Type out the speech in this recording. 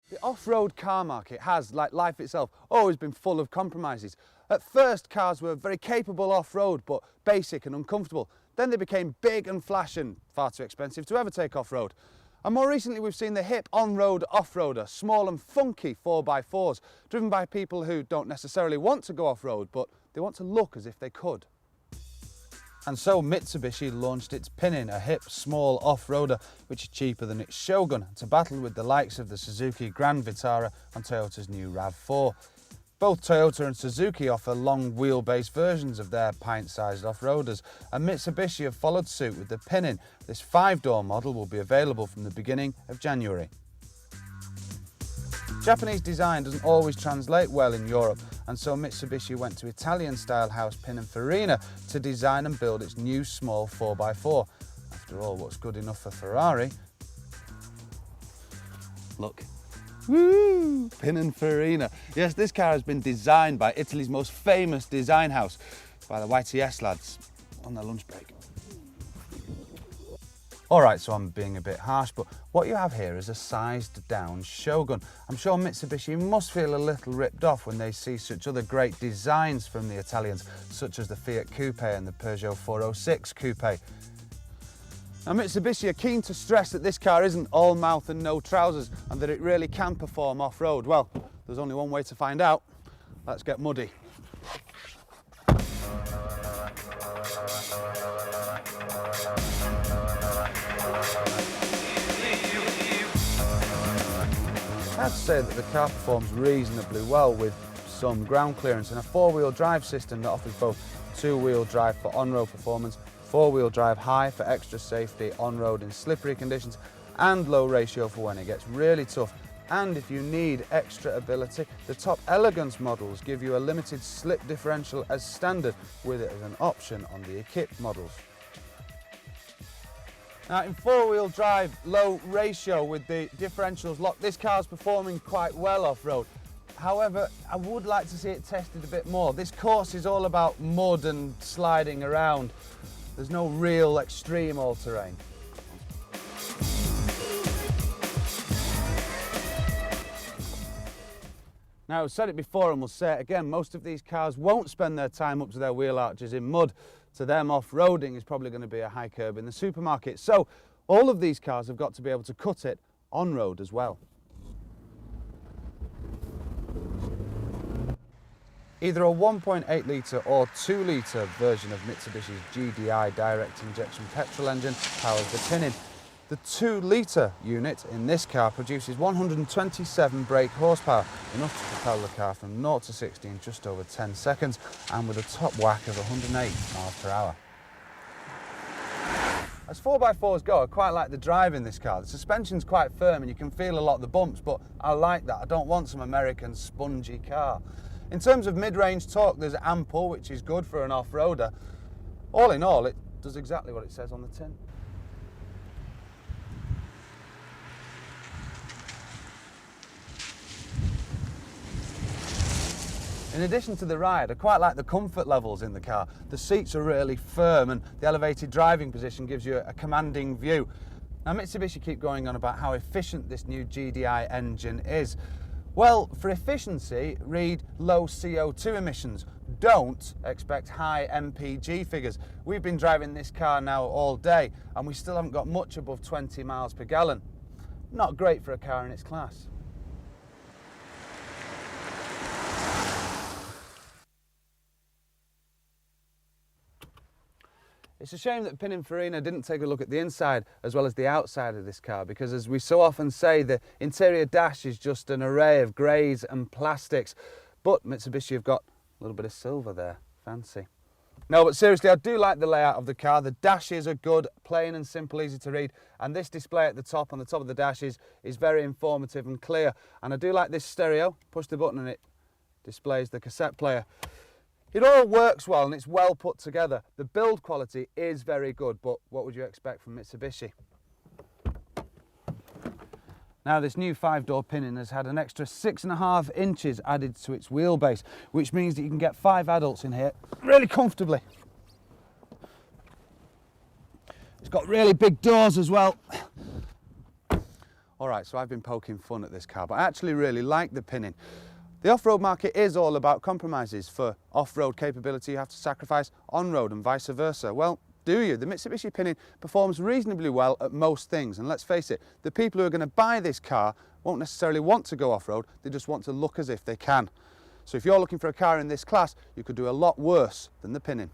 The off-road car market has, like life itself, always been full of compromises. At first, cars were very capable off-road, but basic and uncomfortable. Then they became big and flash and far too expensive to ever take off-road. And more recently, we've seen the hip on-road off-roader, small and funky 4x4s, driven by people who don't necessarily want to go off-road, but they want to look as if they could. And so Mitsubishi launched its Pinin, a hip, small off-roader, which is cheaper than its Shogun, to battle with the likes of the Suzuki Grand Vitara and Toyota's new RAV4. Both Toyota and Suzuki offer long wheelbase versions of their pint-sized off-roaders, and Mitsubishi have followed suit with the Pinin. This 5-door model will be available from the beginning of January. Japanese design doesn't always translate well in Europe, and so Mitsubishi went to Italian-style house Pininfarina to design and build its new small 4x4. After all, what's good enough for Ferrari? Look. Woo! Pininfarina. Yes, this car has been designed by Italy's most famous design house, by the YTS lads on their lunch break. Alright, so I'm being a bit harsh, but what you have here is a sized down Shogun. I'm sure Mitsubishi must feel a little ripped off when they see such other great designs from the Italians, such as the Fiat Coupe and the Peugeot 406 Coupe. Now, Mitsubishi are keen to stress that this car isn't all mouth and no trousers, and that it really can perform off-road. Well, there's only one way to find out. Let's get muddy. I have to say that the car performs reasonably well with some ground clearance and a 4-wheel drive system that offers both 2-wheel drive for on-road performance, 4-wheel drive high for extra safety on-road in slippery conditions, and low ratio for when it gets really tough. And if you need extra ability, the top elegance models give you a limited slip differential as standard, with it as an option on the equipped models. Now, in 4-wheel drive, low ratio with the differentials locked, this car's performing quite well off-road. However, I would like to see it tested a bit more. This course is all about mud and sliding around. There's no real extreme all-terrain. Now, I've said it before and we'll say it again, most of these cars won't spend their time up to their wheel arches in mud. To them, off-roading is probably going to be a high curb in the supermarket. So, all of these cars have got to be able to cut it on-road as well. Either a 1.8 litre or 2 litre version of Mitsubishi's GDI direct injection petrol engine powers the Pinin. The 2 litre unit in this car produces 127 brake horsepower, enough to propel the car from 0 to 60 in just over 10 seconds, and with a top whack of 108 miles per hour. As 4x4s go, I quite like the drive in this car. The suspension's quite firm and you can feel a lot of the bumps, but I like that. I don't want some American spongy car. In terms of mid-range torque, there's ample, which is good for an off-roader. All in all, it does exactly what it says on the tin. In addition to the ride, I quite like the comfort levels in the car. The seats are really firm and the elevated driving position gives you a commanding view. Now, Mitsubishi keep going on about how efficient this new GDI engine is. Well, for efficiency, read low CO2 emissions. Don't expect high MPG figures. We've been driving this car now all day and we still haven't got much above 20 miles per gallon. Not great for a car in its class. It's a shame that Pininfarina didn't take a look at the inside as well as the outside of this car, because as we so often say, the interior dash is just an array of greys and plastics. But Mitsubishi have got a little bit of silver there, fancy. No, but seriously, I do like the layout of the car. The dashes are good, plain and simple, easy to read. And this display at the top, on the top of the dash, is very informative and clear. And I do like this stereo. Push the button and it displays the cassette player. It all works well and it's well put together. The build quality is very good, but what would you expect from Mitsubishi? Now, this new 5-door Pinin has had an extra 6.5 inches added to its wheelbase, which means that you can get 5 adults in here really comfortably. It's got really big doors as well. Alright, so I've been poking fun at this car, but I actually really like the Pinin. The off-road market is all about compromises. For off-road capability you have to sacrifice on-road and vice versa. Well, do you? The Mitsubishi Pinin performs reasonably well at most things, and let's face it, the people who are going to buy this car won't necessarily want to go off-road, they just want to look as if they can. So if you're looking for a car in this class, you could do a lot worse than the Pinin.